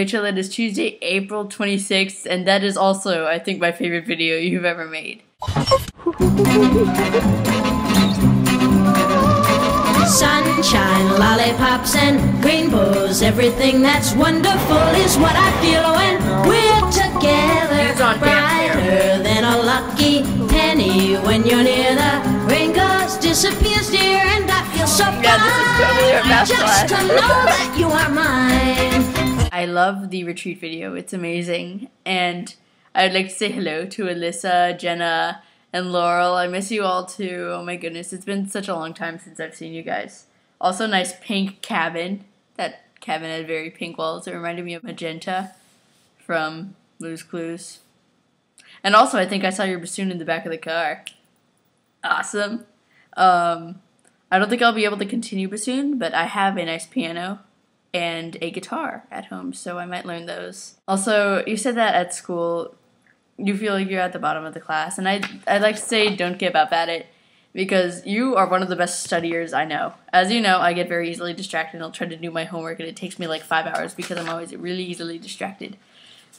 Rachel, it is Tuesday, April 26th, and that is also, I think, my favorite video you've ever made. Sunshine, lollipops, and rainbows. Everything that's wonderful is what I feel when we're together. Brighter than a lucky penny when you're near. The rain goes, disappears, dear, and I feel so fine. Just to know that you are mine. I love the retreat video. It's amazing. And I'd like to say hello to Alyssa, Jenna, and Laurel. I miss you all too. Oh my goodness, it's been such a long time since I've seen you guys. Also, nice pink cabin. That cabin had very pink walls. It reminded me of Magenta from Blue's Clues. And also, I think I saw your bassoon in the back of the car. Awesome. I don't think I'll be able to continue bassoon, but I have a nice piano and a guitar at home, so I might learn those. Also, you said that at school you feel like you're at the bottom of the class, and I'd like to say don't give up at it, because you are one of the best studiers I know. As you know, I get very easily distracted, and I'll try to do my homework, and it takes me like 5 hours because I'm always really easily distracted.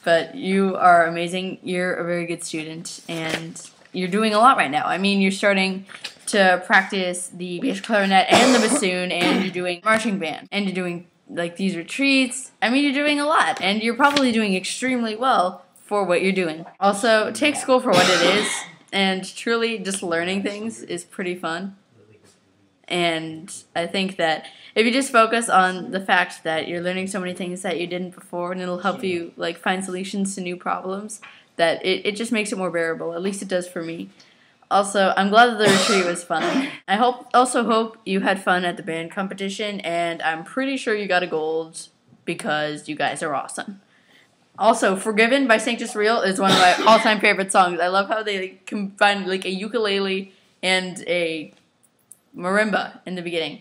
But you are amazing. You're a very good student, and you're doing a lot right now. I mean, you're starting to practice the bass clarinet and the bassoon, and you're doing marching band, and you're doing like these retreats. I mean, you're doing a lot, and you're probably doing extremely well for what you're doing. Also, take school for what it is, and truly just learning things is pretty fun. And I think that if you just focus on the fact that you're learning so many things that you didn't before, and it'll help you like find solutions to new problems, that it just makes it more bearable. At least it does for me. Also, I'm glad that the retreat was fun. I also hope you had fun at the band competition, and I'm pretty sure you got a gold because you guys are awesome. Also, Forgiven by Sanctus Real is one of my all-time favorite songs. I love how they combine like a ukulele and a marimba in the beginning.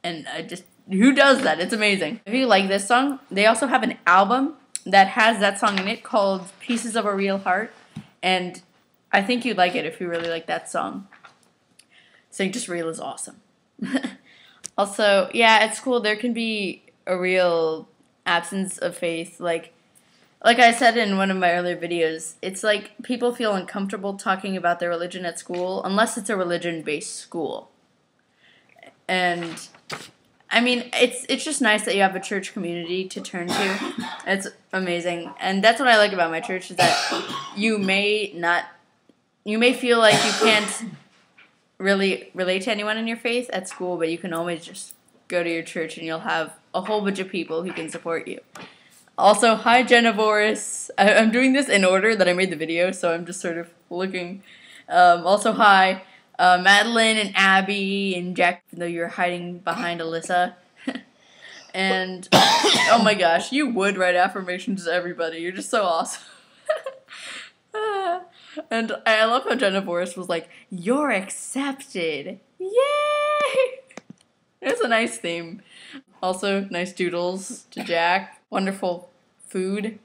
And who does that? It's amazing. If you like this song, they also have an album that has that song in it called Pieces of a Real Heart. And I think you'd like it if you really like that song. Sanctus Real is awesome. Also, yeah, at school there can be a real absence of faith. Like I said in one of my earlier videos, it's like people feel uncomfortable talking about their religion at school unless it's a religion-based school. And I mean, it's just nice that you have a church community to turn to. It's amazing. And that's what I like about my church, is that you may feel like you can't really relate to anyone in your faith at school, but you can always just go to your church and you'll have a whole bunch of people who can support you. Also, hi Jennivoris. I'm doing this in order that I made the video, so I'm just sort of looking. Also, hi Madeline and Abby and Jack, even though you're hiding behind Alyssa. And, oh my gosh, you would write affirmations to everybody. You're just so awesome. And I love how Jennivoris was like, "You're accepted. Yay!" It's a nice theme. Also, nice doodles to Jack. Wonderful food.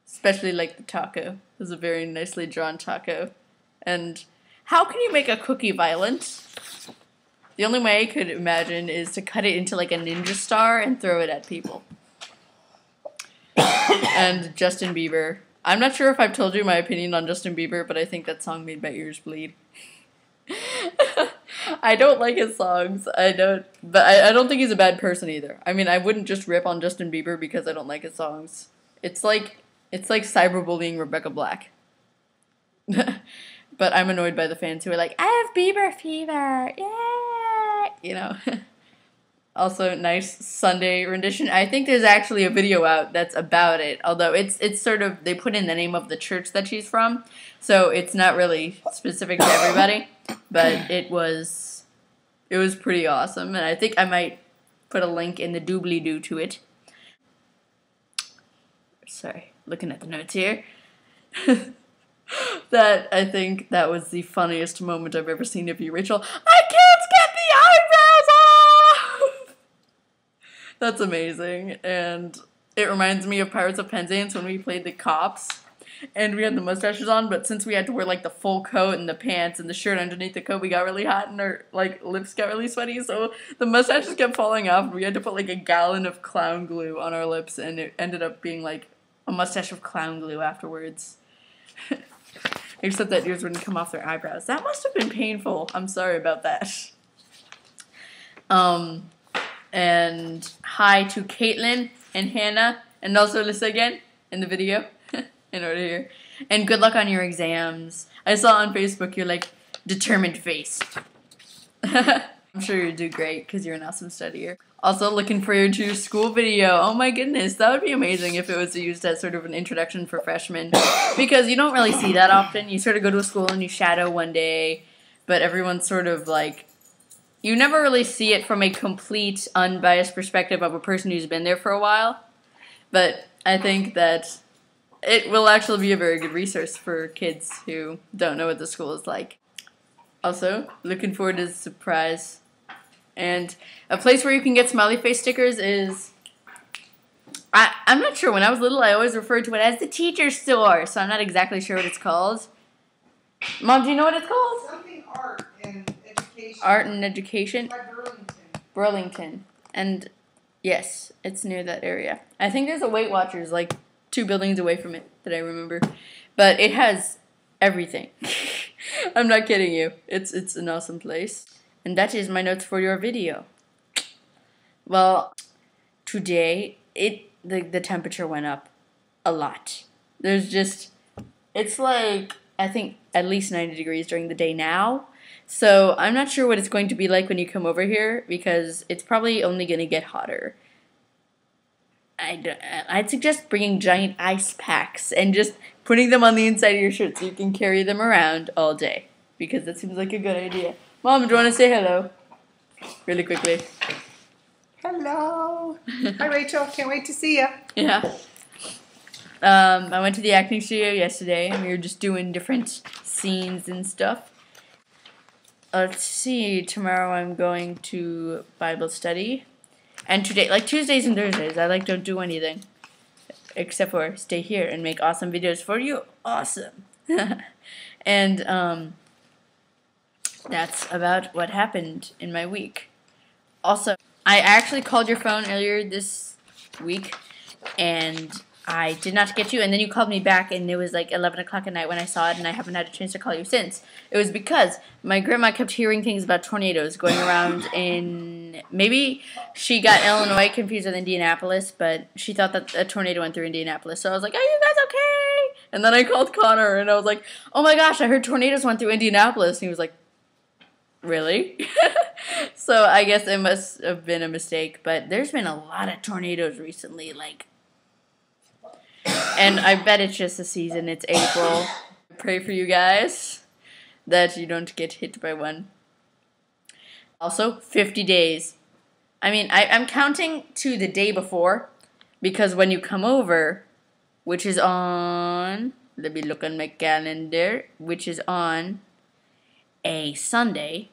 Especially like the taco. It was a very nicely drawn taco. And how can you make a cookie violent? The only way I could imagine is to cut it into like a ninja star and throw it at people. And Justin Bieber. I'm not sure if I've told you my opinion on Justin Bieber, but I think that song made my ears bleed. I don't like his songs. I don't think he's a bad person either. I mean, I wouldn't just rip on Justin Bieber because I don't like his songs. It's like cyberbullying Rebecca Black. But I'm annoyed by the fans who are like, "I have Bieber fever, yeah," you know. Also, nice Sunday rendition. I think there's actually a video out that's about it, although it's sort of, they put in the name of the church that she's from, so it's not really specific to everybody, but it was pretty awesome, and I think I might put a link in the doobly-doo to it. Sorry, looking at the notes here. I think that was the funniest moment I've ever seen of you, Rachel. I can't get the eyebrows off! That's amazing, and it reminds me of Pirates of Penzance when we played the cops, and we had the mustaches on, but since we had to wear like the full coat and the pants and the shirt underneath the coat, we got really hot and our like lips got really sweaty, so the mustaches kept falling off and we had to put like a gallon of clown glue on our lips, and it ended up being like a mustache of clown glue afterwards. Except that yours wouldn't come off their eyebrows. That must have been painful. I'm sorry about that. And hi to Caitlin and Hannah and also Alyssa again in the video in order here. And good luck on your exams. I saw on Facebook you're like determined face. I'm sure you'll do great because you're an awesome studier. Also looking for your Jewish school video. Oh my goodness, that would be amazing if it was used as sort of an introduction for freshmen. Because you don't really see that often. You sort of go to a school and you shadow one day, but everyone's sort of like, you never really see it from a complete, unbiased perspective of a person who's been there for a while. But I think that it will actually be a very good resource for kids who don't know what the school is like. Also, looking forward to the surprise. And a place where you can get smiley face stickers is, I'm not sure. When I was little, I always referred to it as the teacher store, so I'm not exactly sure what it's called. Mom, do you know what it's called? Something art and education. Art and education? By Burlington. Burlington. And yes, it's near that area. I think there's a Weight Watchers like 2 buildings away from it that I remember. But it has everything. I'm not kidding you. It's an awesome place. And that is my notes for your video. Well, today the temperature went up a lot. There's just, it's like, I think at least 90 degrees during the day now. So I'm not sure what it's going to be like when you come over here because it's probably only going to get hotter. I'd suggest bringing giant ice packs and just putting them on the inside of your shirt so you can carry them around all day because that seems like a good idea. Mom, do you want to say hello? Really quickly. Hello. Hi, Rachel. Can't wait to see you. Yeah. I went to the acting studio yesterday, and we were just doing different scenes and stuff. Let's see. Tomorrow I'm going to Bible study. And today, like Tuesdays and Thursdays, I don't do anything. Except for stay here and make awesome videos for you. Awesome. And, that's about what happened in my week. Also, I actually called your phone earlier this week, and I did not get you, and then you called me back, and it was like 11 o'clock at night when I saw it, and I haven't had a chance to call you since. It was because my grandma kept hearing things about tornadoes going around in, maybe she got Illinois confused with Indianapolis, but she thought that a tornado went through Indianapolis, so I was like, are you guys okay? And then I called Connor, and I was like, oh my gosh, I heard tornadoes went through Indianapolis, and he was like, really? So I guess it must have been a mistake, but there's been a lot of tornadoes recently, and I bet it's just the season. It's April. Pray for you guys that you don't get hit by one. Also, 50 days. I mean, I'm counting to the day before, because when you come over, which is on, let me look on my calendar, which is on a Sunday,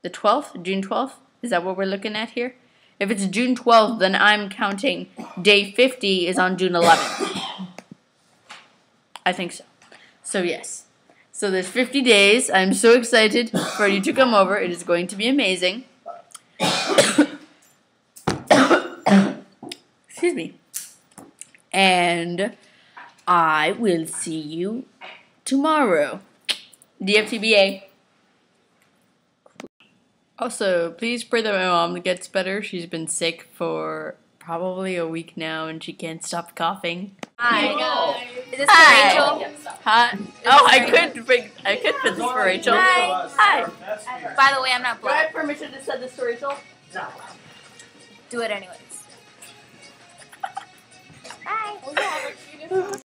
the 12th, June 12th, is that what we're looking at here? If it's June 12th, then I'm counting day 50 is on June 11th. I think so. So yes. So there's 50 days. I'm so excited for you to come over. It is going to be amazing. Excuse me. And I will see you tomorrow. DFTBA. Also, please pray that my mom gets better. She's been sick for probably a week now, and she can't stop coughing. Hi. Is this for Rachel? Hi. Oh, I could put this for Rachel. Hi. By the way, I'm not Do I black. have permission to send this to Rachel? Do it anyways. Bye.